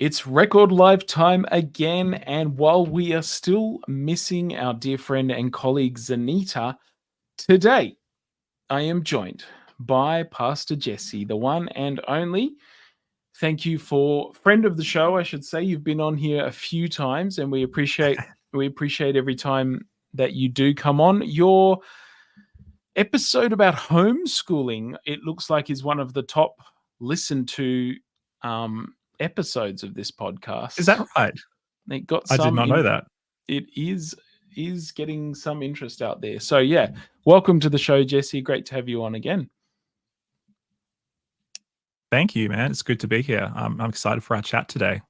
It's record live time again, and while we are still missing our dear friend and colleague Zanita, today I am joined by Pastor Jesse, the one and only. Thank you for friend of the show, I should say. You've been on here a few times, and we appreciate every time that you do come on. Your episode about homeschooling, it looks like, is one of the top listened to episodes of this podcast. Is that right? It got I did not know that. It is getting some interest out there. So yeah, welcome to the show, Jesse. Great to have you on again. Thank you, man. It's good to be here. I'm excited for our chat today.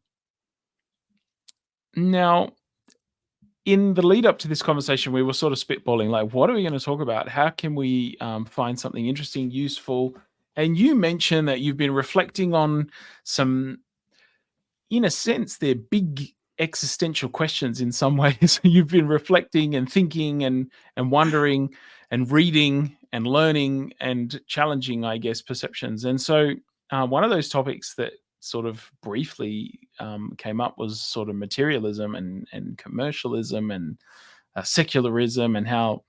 Now, in the lead up to this conversation, we were sort of spitballing, like, what are we going to talk about? How can we find something interesting, useful? And you mentioned that you've been reflecting on some, in a sense, they're big existential questions in some ways. You've been reflecting and thinking and wondering and reading and learning and challenging, I guess, perceptions. And so one of those topics that sort of briefly came up was sort of materialism and commercialism and secularism, and how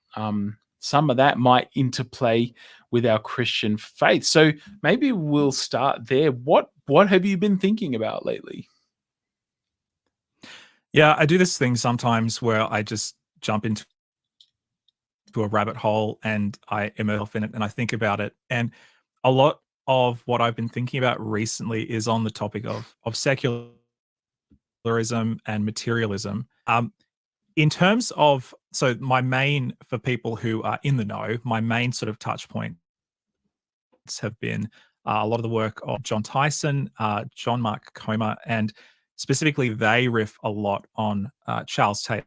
some of that might interplay with our Christian faith. So maybe we'll start there. What have you been thinking about lately? Yeah, I do this thing sometimes where I just jump into a rabbit hole and I immerse in it and I think about it. And a lot of what I've been thinking about recently is on the topic of secularism and materialism. In terms of, so my main, for people who are in the know, my main sort of touch points have been a lot of the work of John Tyson, John Mark Comer, and specifically they riff a lot on Charles Taylor.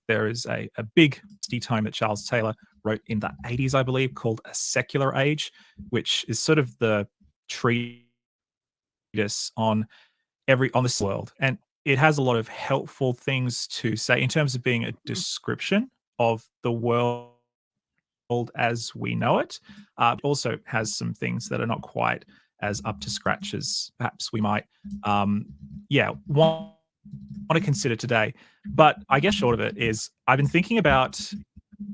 There is a big tome that Charles Taylor wrote in the 80s, I believe, called A Secular Age, which is sort of the treatise on this world. And it has a lot of helpful things to say in terms of being a description of the world as we know it. It also has some things that are not quite as up to scratch as perhaps we might want to consider today. But I guess short of it is, I've been thinking about,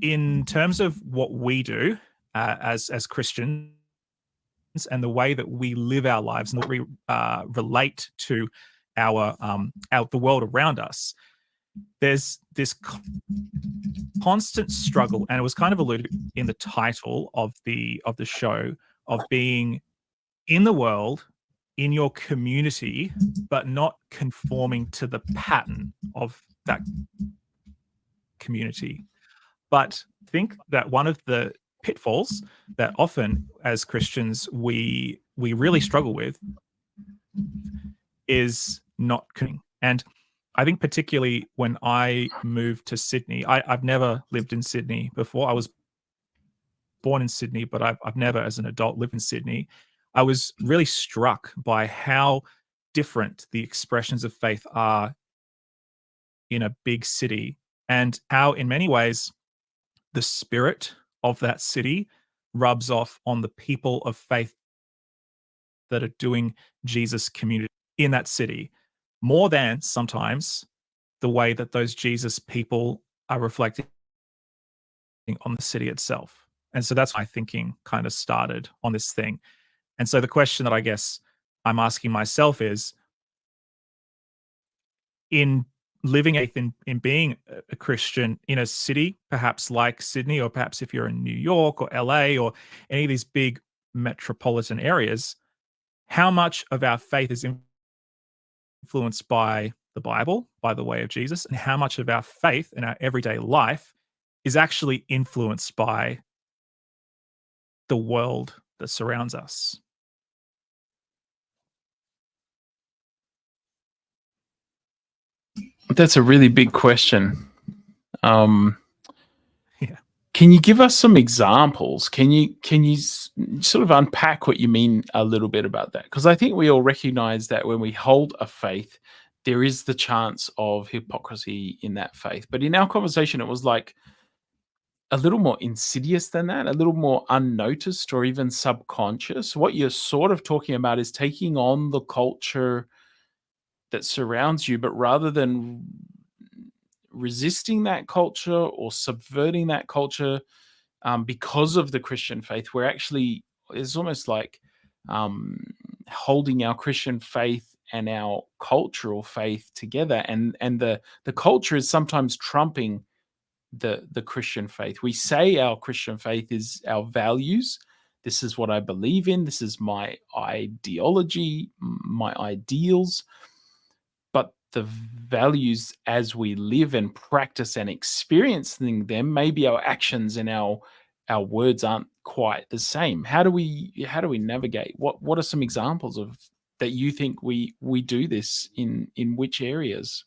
in terms of what we do as Christians and the way that we live our lives and that we relate to the world around us, there's this constant struggle, and it was kind of alluded in the title of the show, of being in the world, in your community, but not conforming to the pattern of that community. But I think that one of the pitfalls that often as Christians we really struggle with is not connecting. And I think particularly when I moved to Sydney, I've never lived in Sydney before. I was born in Sydney, but I've never as an adult lived in Sydney. I was really struck by how different the expressions of faith are in a big city, and how in many ways the spirit of that city rubs off on the people of faith that are doing Jesus community in that city, more than sometimes the way that those Jesus people are reflecting on the city itself. And so that's my thinking kind of started on this thing. And so the question that I guess I'm asking myself is, in living in being a Christian in a city, perhaps like Sydney, or perhaps if you're in New York or LA or any of these big metropolitan areas, how much of our faith is influenced by the Bible, by the way of Jesus, and how much of our faith in our everyday life is actually influenced by the world that surrounds us? That's a really big question. Yeah. Can you give us some examples? Can you sort of unpack what you mean a little bit about that? Because I think we all recognize that when we hold a faith, there is the chance of hypocrisy in that faith. But in our conversation, it was like a little more insidious than that, a little more unnoticed or even subconscious. What you're sort of talking about is taking on the culture that surrounds you, but rather than resisting that culture or subverting that culture, because of the Christian faith, we're actually, it's almost like um, holding our Christian faith and our cultural faith together, and the culture is sometimes trumping the Christian faith. We say our Christian faith is our values. This is what I believe in. This is my ideology, my ideals. But the values as we live and practice and experiencing them, maybe our actions and our words aren't quite the same. How do we navigate? What are some examples of that you think we do this in which areas?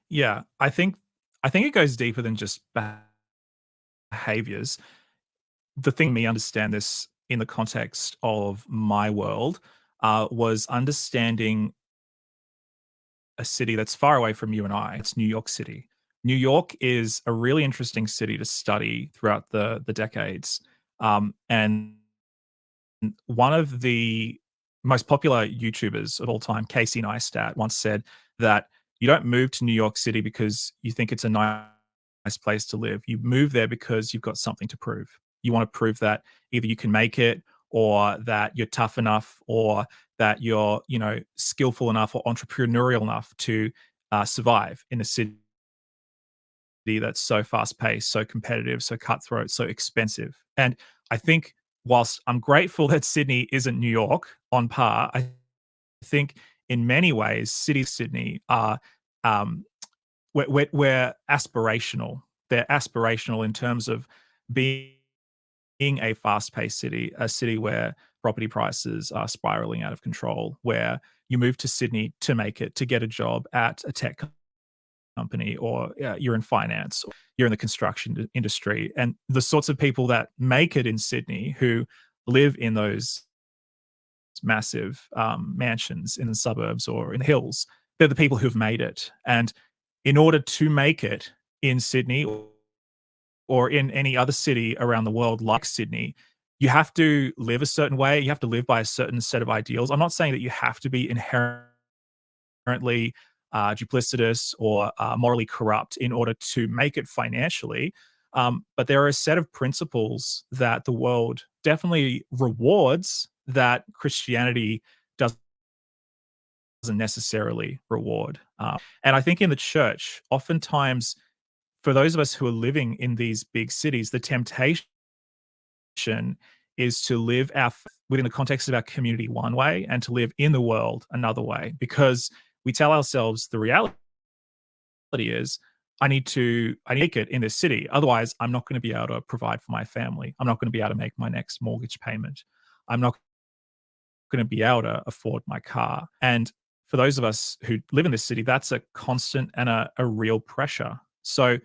Yeah, I think it goes deeper than just behaviors. The thing me understand this in the context of my world was understanding a city that's far away from you and I. It's New York City. New York is a really interesting city to study throughout the decades, and one of the most popular YouTubers of all time, Casey Neistat, once said that you don't move to New York City because you think it's a nice place to live. You move there because you've got something to prove. You want to prove that either you can make it, or that you're tough enough, or that you're, skillful enough or entrepreneurial enough to survive in a city that's so fast paced, so competitive, so cutthroat, so expensive. And I think whilst I'm grateful that Sydney isn't New York on par, I think in many ways, City Sydney are um, we're aspirational. They're aspirational in terms of being a fast-paced city, a city where property prices are spiraling out of control, where you move to Sydney to make it, to get a job at a tech company, or you're in finance, or you're in the construction industry. And the sorts of people that make it in Sydney, who live in those massive mansions in the suburbs or in the hills, they're the people who've made it. And in order to make it in Sydney or in any other city around the world like Sydney, you have to live a certain way. You have to live by a certain set of ideals. I'm not saying that you have to be inherently duplicitous or morally corrupt in order to make it financially. But there are a set of principles that the world definitely rewards that Christianity doesn't necessarily reward. And I think in the church, oftentimes, for those of us who are living in these big cities, the temptation is to live within the context of our community one way and to live in the world another way, because we tell ourselves the reality is I need to make it in this city. Otherwise, I'm not going to be able to provide for my family. I'm not going to be able to make my next mortgage payment. I'm not going to be able to afford my car. And for those of us who live in this city, that's a constant and a real pressure. So,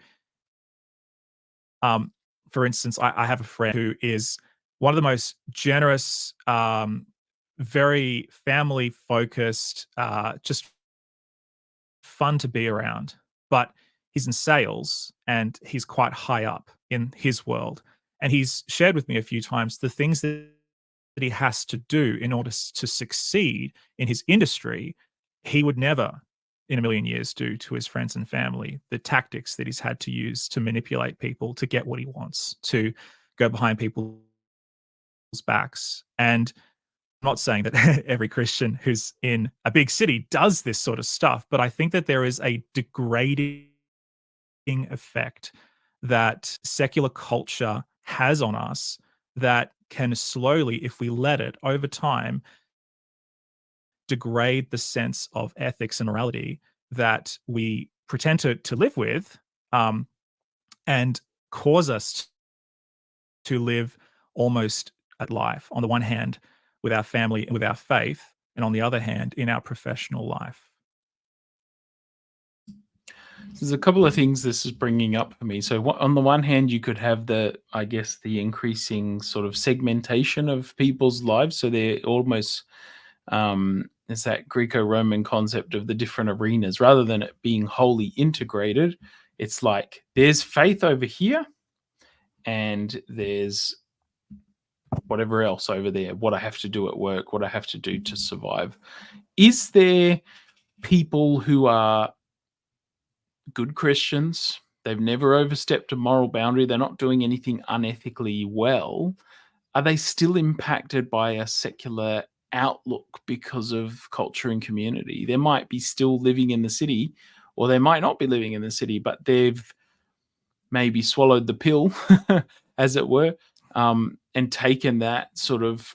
um, for instance, I have a friend who is one of the most generous, very family focused, just fun to be around. But he's in sales and he's quite high up in his world. And he's shared with me a few times the things that he has to do in order to succeed in his industry, he would never in a million years do to his friends and family. The tactics that he's had to use to manipulate people to get what he wants, to go behind people's backs. And I'm not saying that every Christian who's in a big city does this sort of stuff, but I think that there is a degrading effect that secular culture has on us that can slowly, if we let it over time, degrade the sense of ethics and morality that we pretend to live with, um, and cause us to live almost at life, on the one hand, with our family and with our faith, and on the other hand, in our professional life. There's a couple of things this is bringing up for me. So, on the one hand, you could have I guess, the increasing sort of segmentation of people's lives. So they're almost, it's that Greco-Roman concept of the different arenas, rather than it being wholly integrated. It's like there's faith over here and there's whatever else over there, what I have to do at work, what I have to do to survive. Is there people who are good Christians? They've never overstepped a moral boundary. They're not doing anything unethically well. Are they still impacted by a secular outlook because of culture and community? They might be still living in the city, or they might not be living in the city, but they've maybe swallowed the pill, as it were, and taken that sort of.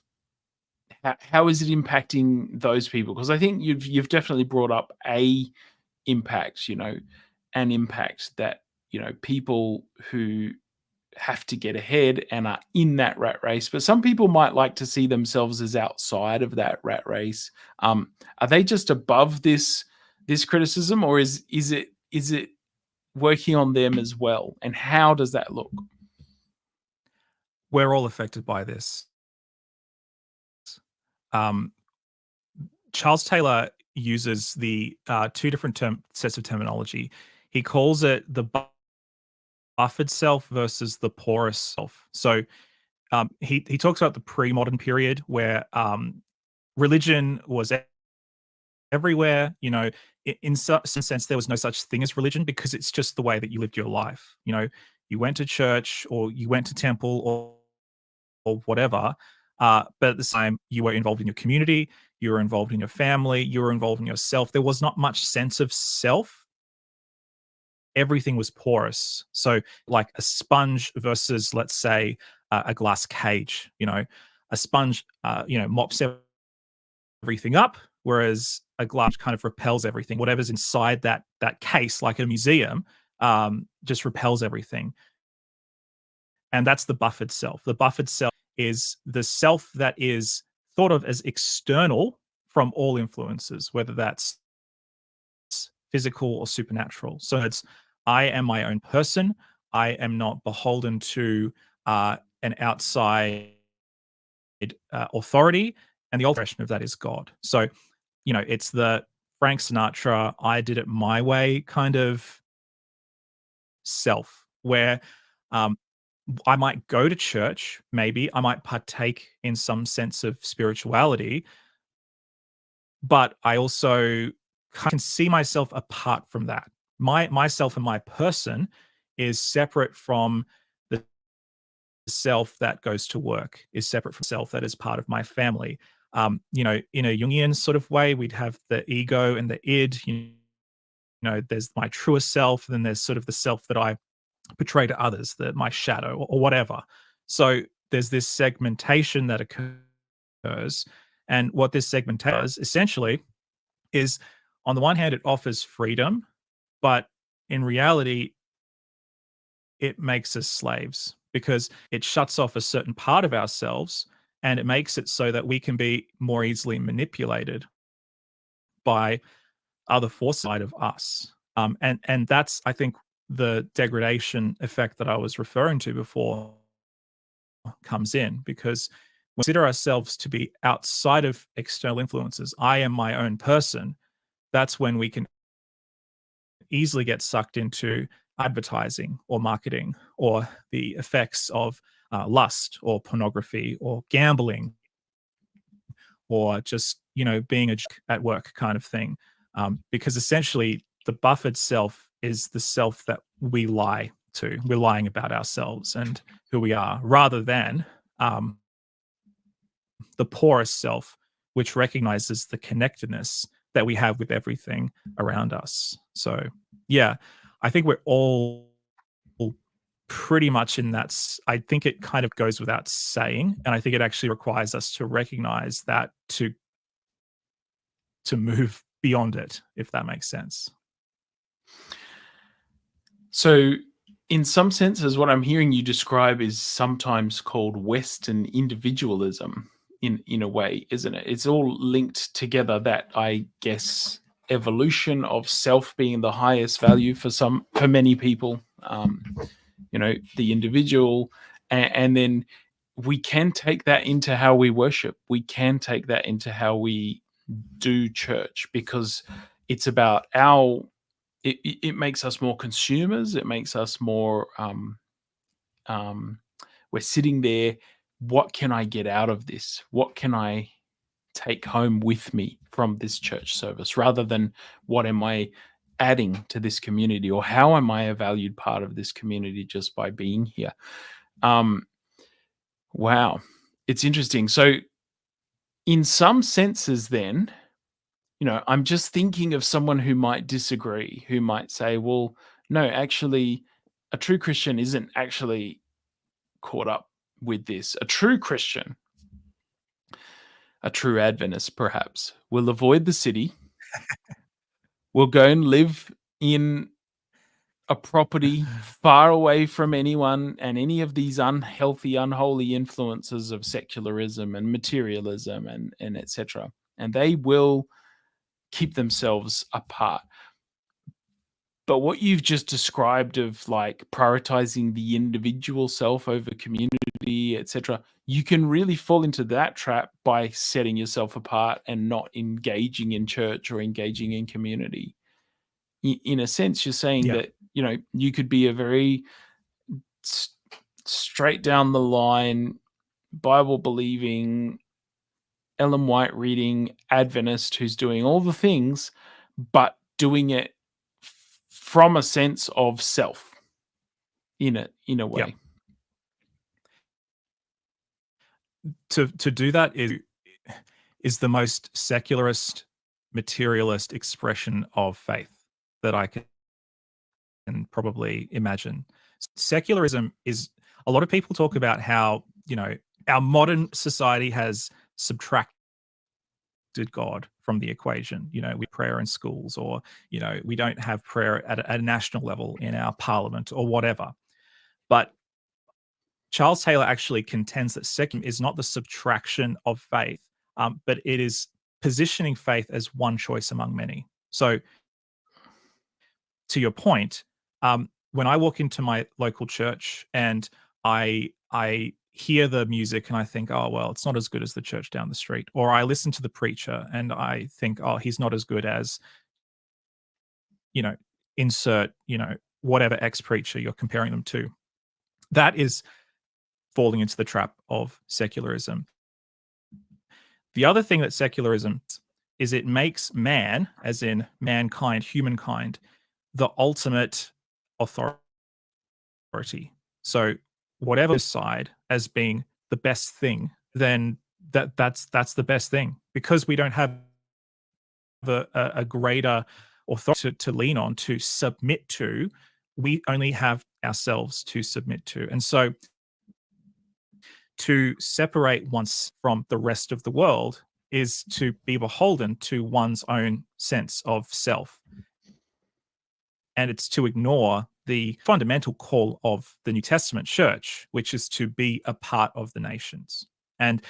How is it impacting those people? Because I think you've definitely brought up a impact, an impact that people who have to get ahead and are in that rat race, but some people might like to see themselves as outside of that rat race. Are they just above this criticism, or is it working on them as well? And how does that look? We're all affected by this. Charles Taylor uses the two different sets of terminology. He calls it the buffered self versus the porous self. So he talks about the pre-modern period where religion was everywhere. In some sense, there was no such thing as religion because it's just the way that you lived your life. You went to church or you went to temple or whatever. But at the same time, you were involved in your community, you were involved in your family, you were involved in yourself. There was not much sense of self. Everything was porous. So like a sponge versus, let's say, a glass cage. A sponge, mops everything up, whereas a glass kind of repels everything. Whatever's inside that case, like a museum, just repels everything. And that's the buffered self. The buffered self is the self that is thought of as external from all influences, whether that's physical or supernatural. So it's, I am my own person. I am not beholden to an outside authority. And the ultimate expression of that is God. So, it's the Frank Sinatra, I did it my way kind of self, where I might go to church, maybe I might partake in some sense of spirituality, but I also can see myself apart from that. Myself and my person is separate from the self that goes to work, is separate from self that is part of my family. In a Jungian sort of way, we'd have the ego and the id. There's my truest self, and then there's sort of the self that I portray to others, my shadow or whatever. So there's this segmentation that occurs, and what this segmentation does essentially is, on the one hand, it offers freedom, but in reality, it makes us slaves because it shuts off a certain part of ourselves and it makes it so that we can be more easily manipulated by other forces side of us. And that's, I think, the degradation effect that I was referring to before comes in, because we consider ourselves to be outside of external influences. I am my own person. That's when we can easily get sucked into advertising or marketing or the effects of lust or pornography or gambling or just being a jerk at work kind of thing, because essentially the buffered self is the self that we lie to. We're lying about ourselves and who we are, rather than the porous self, which recognizes the connectedness that we have with everything around us. So yeah, I think we're all pretty much in that. I think it kind of goes without saying, and I think it actually requires us to recognize that to move beyond it, if that makes sense. So in some senses, what I'm hearing you describe is sometimes called Western individualism in a way, isn't it? It's all linked together, that, I guess, evolution of self being the highest value for many people, the individual, and then we can take that into how we worship. We can take that into how we do church, because it's about it makes us more consumers. It makes us more we're sitting there. What can I get out of this? What can I take home with me from this church service, rather than what am I adding to this community, or how am I a valued part of this community just by being here? Wow, it's interesting. So in some senses then, I'm just thinking of someone who might disagree, who might say, well, no, actually, a true Christian isn't actually caught up with this. A true Christian, a true Adventist perhaps, will avoid the city, will go and live in a property far away from anyone and any of these unhealthy, unholy influences of secularism and materialism and etc. And they will keep themselves apart. But what you've just described of like prioritizing the individual self over community, etc., you can really fall into that trap by setting yourself apart and not engaging in church or engaging in community. In a sense, you're saying Yeah. that, you could be a very straight down the line, Bible believing, Ellen White reading Adventist who's doing all the things, but doing it from a sense of self in a Yeah. way. To do that is the most secularist, materialist expression of faith that I can probably imagine. Secularism is, a lot of people talk about how, our modern society has subtracted God from the equation. We prayer in schools, or, we don't have prayer at a national level in our parliament or whatever. But Charles Taylor actually contends that secularism is not the subtraction of faith, but it is positioning faith as one choice among many. So, to your point, when I walk into my local church and I hear the music and I think, oh well, it's not as good as the church down the street, or I listen to the preacher and I think, oh, he's not as good as, insert, whatever ex preacher you're comparing them to. That is falling into the trap of secularism. The other thing that secularism is, it makes man, as in mankind, humankind, the ultimate authority. So whatever side as being the best thing, then that's the best thing, because we don't have a greater authority to lean on, to submit to. We only have ourselves to submit to. And so to separate one's from the rest of the world is to be beholden to one's own sense of self. And it's to ignore the fundamental call of the New Testament church, which is to be a part of the nations. And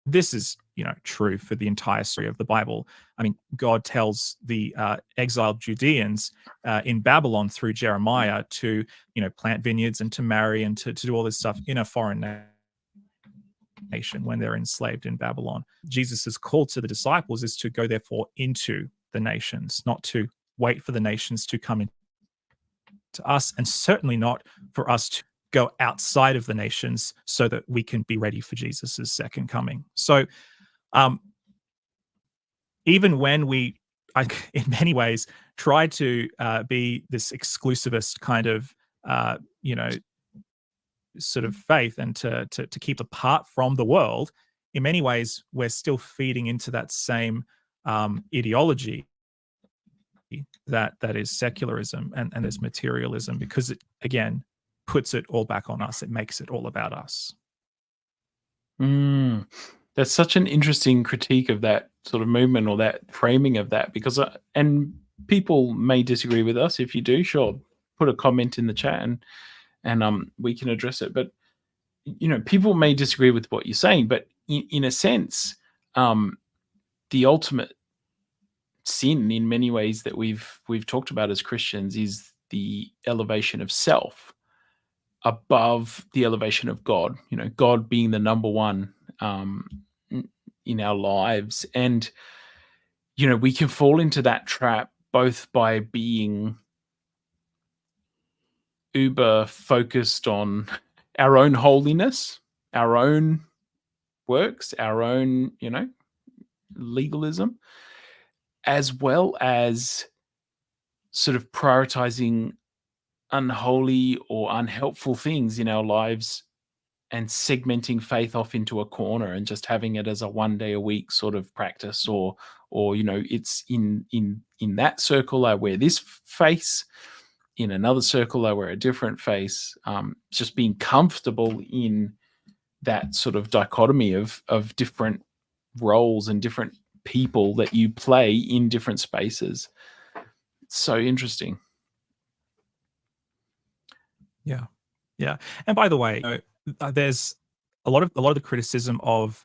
this is, true for the entire story of the Bible. I mean, God tells the exiled Judeans in Babylon through Jeremiah to, plant vineyards and to marry and to do all this stuff in a foreign nation when they're enslaved in Babylon. Jesus' call to the disciples is to go, therefore, into the nations, not to wait for the nations to come into us, and certainly not for us to go outside of the nations so that we can be ready for Jesus' second coming. So even when we, in many ways, try to be this exclusivist kind of, sort of faith, and to keep apart from the world, in many ways, we're still feeding into that same ideology that is secularism and is materialism, because it, again, puts it all back on us. It makes it all about us. That's such an interesting critique of that sort of movement, or that framing of that, because and people may disagree with us. If you do, sure, put a comment in the chat and we can address it. But people may disagree with what you're saying, but in a sense, the ultimate sin in many ways that we've talked about as Christians is the elevation of self above the elevation of God. God being the number one in our lives. And we can fall into that trap both by being uber focused on our own holiness, our own works, our own, legalism, as well as sort of prioritizing unholy or unhelpful things in our lives and segmenting faith off into a corner and just having it as a one day a week sort of practice, or it's in that circle I wear this face, in another circle I wear a different face. Just being comfortable in that sort of dichotomy of different roles and different people that you play in different spaces. It's so interesting. Yeah. Yeah. And by the way, there's a lot of the criticism of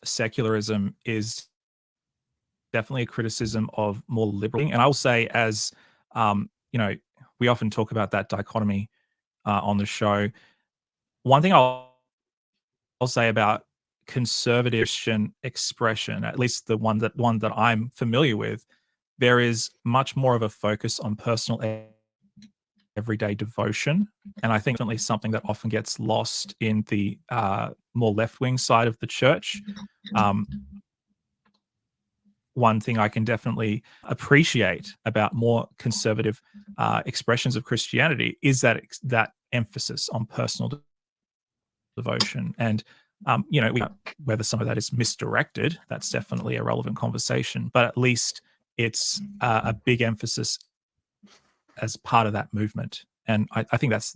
secularism is definitely a criticism of more liberal. And I will say, as we often talk about that dichotomy on the show. One thing I'll say about conservative Christian expression, at least the one that I'm familiar with, there is much more of a focus on personal everyday devotion, and I think definitely something that often gets lost in the more left-wing side of the church. One thing I can definitely appreciate about more conservative expressions of Christianity is that emphasis on personal devotion. And whether some of that is misdirected, that's definitely a relevant conversation. But at least it's a big emphasis as part of that movement. And I think that's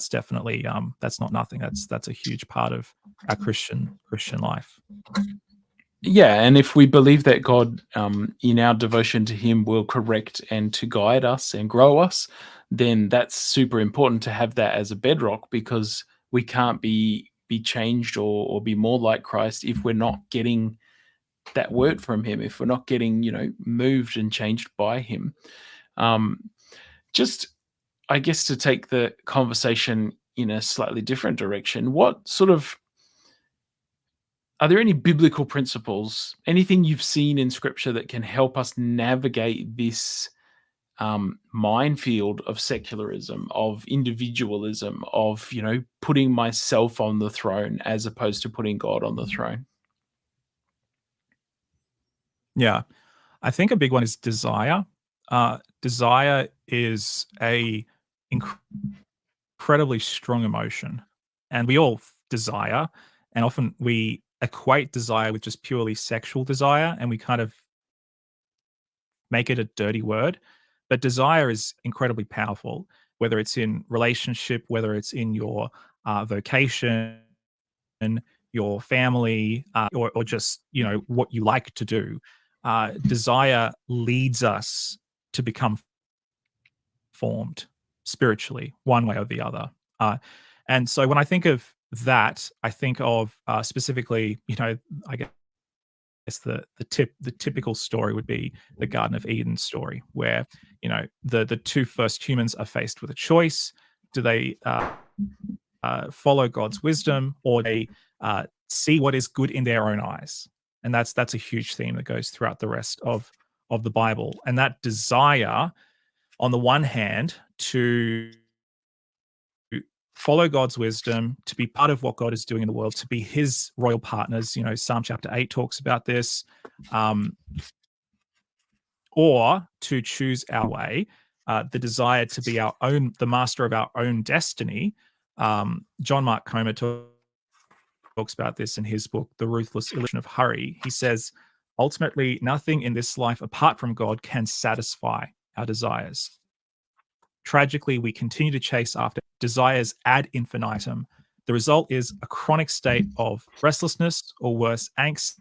definitely that's not nothing. That's a huge part of our Christian life. Yeah, and if we believe that God, in our devotion to Him, will correct and to guide us and grow us, then that's super important to have that as a bedrock, because we can't be changed or be more like Christ if we're not getting that word from Him, if we're not getting moved and changed by Him. Just, I guess, to take the conversation in a slightly different direction, are there any biblical principles, anything you've seen in Scripture that can help us navigate this minefield of secularism, of individualism, of putting myself on the throne as opposed to putting God on the throne? Yeah, I think a big one is desire. Desire is a incredibly strong emotion, and we all desire, and often we equate desire with just purely sexual desire, and we kind of make it a dirty word. But desire is incredibly powerful, whether it's in relationship, whether it's in your vocation, your family, or just what you like to do. Desire leads us to become formed spiritually, one way or the other. And so when I think of that, I think of specifically, I guess the typical story would be the Garden of Eden story, where the two first humans are faced with a choice. Do they follow God's wisdom, or they see what is good in their own eyes? And that's a huge theme that goes throughout the rest of the Bible. And that desire, on the one hand, to follow God's wisdom, to be part of what God is doing in the world, to be His royal partners. Psalm chapter 8 talks about this. Or to choose our way, the desire to be the master of our own destiny. John Mark Comer talks about this in his book, The Ruthless Illusion of Hurry. He says, ultimately, nothing in this life apart from God can satisfy our desires. Tragically, we continue to chase after desires ad infinitum. The result is a chronic state of restlessness, or worse, angst,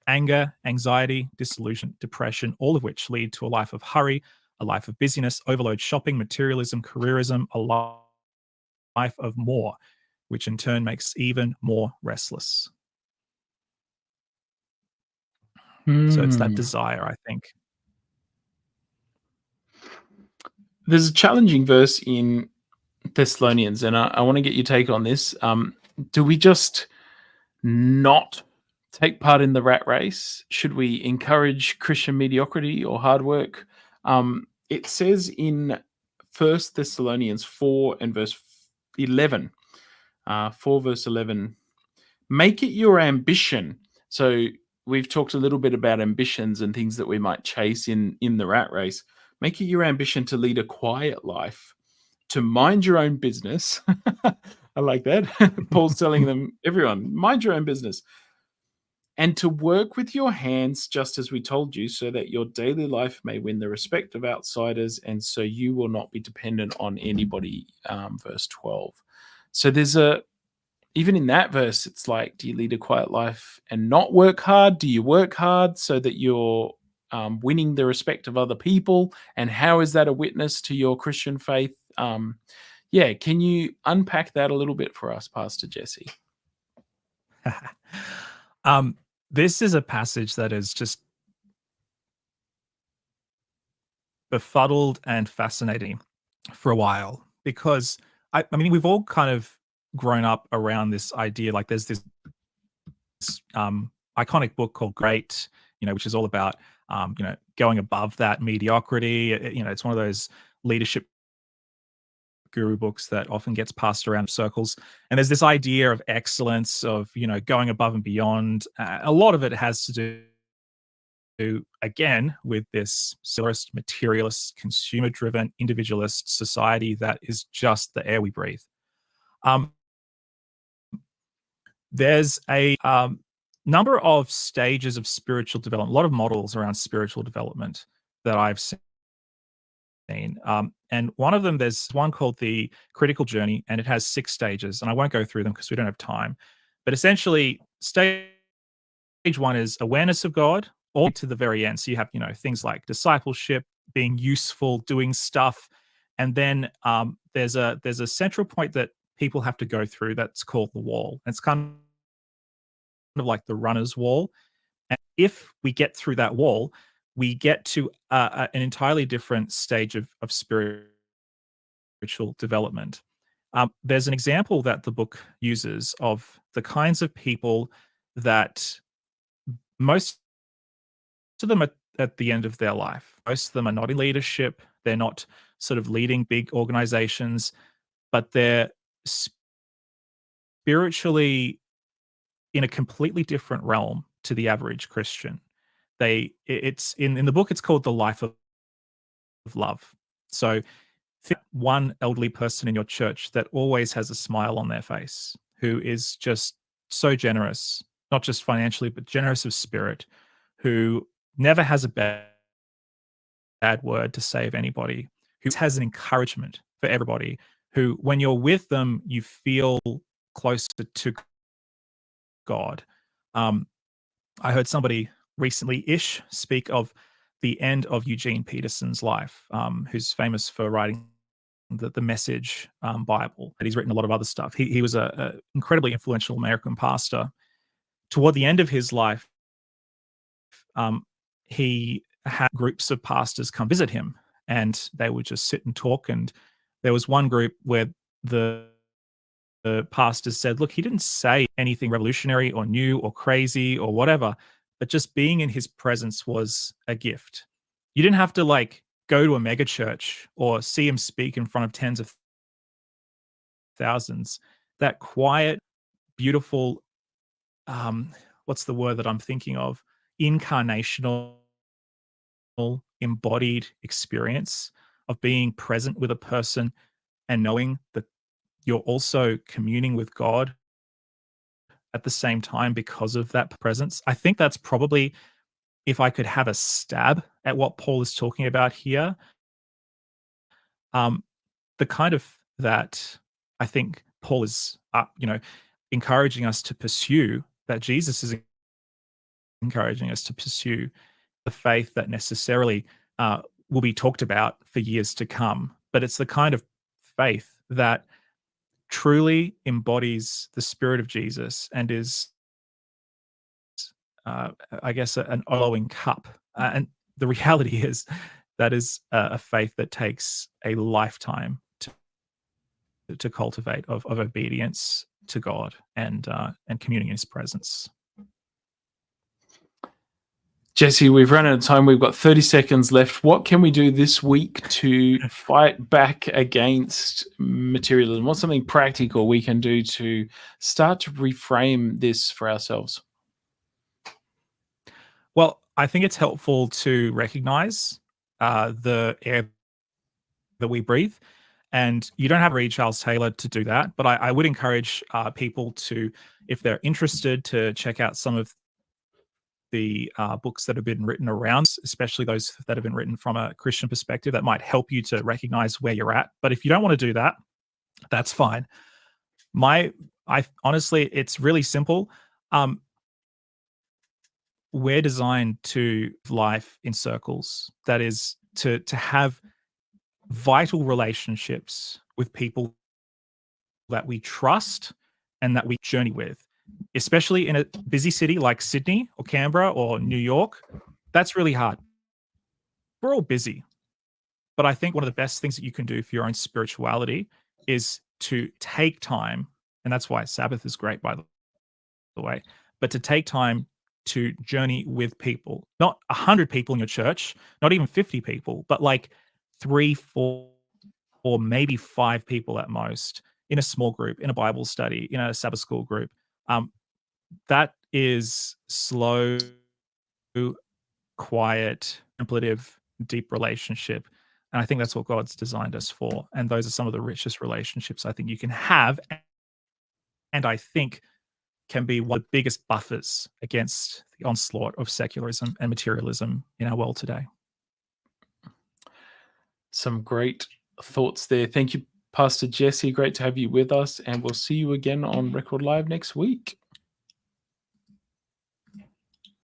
anger, anxiety, disillusion, depression, all of which lead to a life of hurry, a life of busyness, overload shopping, materialism, careerism, a life of more, which in turn makes us even more restless. So it's that desire, I think. There's a challenging verse in Thessalonians, and I want to get your take on this. Do we just not take part in the rat race? Should we encourage Christian mediocrity or hard work? It says in 1 Thessalonians 4 and verse 11, 4 verse 11, make it your ambition. So we've talked a little bit about ambitions and things that we might chase in the rat race. Make it your ambition to lead a quiet life, to mind your own business. I like that. Paul's telling them, everyone, mind your own business. And to work with your hands, just as we told you, so that your daily life may win the respect of outsiders, and so you will not be dependent on anybody. Verse 12. So there's even in that verse, it's like, do you lead a quiet life and not work hard? Do you work hard so that you're winning the respect of other people? And how is that a witness to your Christian faith? Yeah, can you unpack that a little bit for us, Pastor Jesse? This is a passage that is just befuddled and fascinating for a while, because I mean, we've all kind of grown up around this idea. Like, there's this iconic book called Great, which is all about going above that mediocrity. It's one of those leadership guru books that often gets passed around in circles. And there's this idea of excellence, of going above and beyond. A lot of it has to do, again, with this secularist, materialist, consumer-driven, individualist society that is just the air we breathe. There's a number of stages of spiritual development, a lot of models around spiritual development that I've seen. And one of them, there's one called the critical journey, and it has 6 stages. And I won't go through them because we don't have time. But essentially, stage 1 is awareness of God, all to the very end. So you have, things like discipleship, being useful, doing stuff. And then there's a central point that people have to go through that's called the wall. And it's kind of like the runner's wall. And if we get through that wall, we get to an entirely different stage of spiritual development. There's an example that the book uses of the kinds of people that most of them are at the end of their life. Most of them are not in leadership. They're not sort of leading big organizations, but they're spiritually in a completely different realm to the average Christian. It's in the book, it's called The Life of Love. So think one elderly person in your church that always has a smile on their face, who is just so generous, not just financially, but generous of spirit, who never has a bad word to say of anybody, who has an encouragement for everybody, who, when you're with them, you feel closer to God. I heard somebody recently-ish speak of the end of Eugene Peterson's life, who's famous for writing the Message Bible, but he's written a lot of other stuff. He was a incredibly influential American pastor. Toward the end of his life, he had groups of pastors come visit him, and they would just sit and talk. And there was one group where the pastors said, look, he didn't say anything revolutionary or new or crazy or whatever, but just being in his presence was a gift. You didn't have to go to a mega church or see him speak in front of tens of thousands. That quiet, beautiful, what's the word that I'm thinking of? Incarnational, embodied experience of being present with a person and knowing that you're also communing with God at the same time because of that presence. I think that's probably, if I could have a stab at what Paul is talking about here, the kind of that I think Paul is, encouraging us to pursue, that Jesus is encouraging us to pursue, the faith that necessarily will be talked about for years to come. But it's the kind of faith that truly embodies the spirit of Jesus and is, I guess, an overflowing cup. And the reality is that is a faith that takes a lifetime to cultivate, of obedience to God and communing in His presence. Jesse, we've run out of time. We've got 30 seconds left. What can we do this week to fight back against materialism? What's something practical we can do to start to reframe this for ourselves? Well, I think it's helpful to recognize the air that we breathe. And you don't have to read Charles Taylor to do that, but I would encourage people to, if they're interested, to check out some of the books that have been written around, especially those that have been written from a Christian perspective, that might help you to recognize where you're at. But if you don't want to do that, that's fine. I honestly, it's really simple. We're designed to life in circles. That is to have vital relationships with people that we trust and that we journey with, especially in a busy city like Sydney or Canberra or New York. That's really hard. We're all busy. But I think one of the best things that you can do for your own spirituality is to take time, and that's why Sabbath is great, by the way, but to take time to journey with people, not 100 people in your church, not even 50 people, but like 3, 4, or maybe 5 people at most in a small group, in a Bible study, in a Sabbath school group. That is slow, quiet, contemplative, deep relationship. And I think that's what God's designed us for. And those are some of the richest relationships I think you can have. And I think can be one of the biggest buffers against the onslaught of secularism and materialism in our world today. Some great thoughts there. Thank you, Pastor Jesse. Great to have you with us. And we'll see you again on Record Live next week.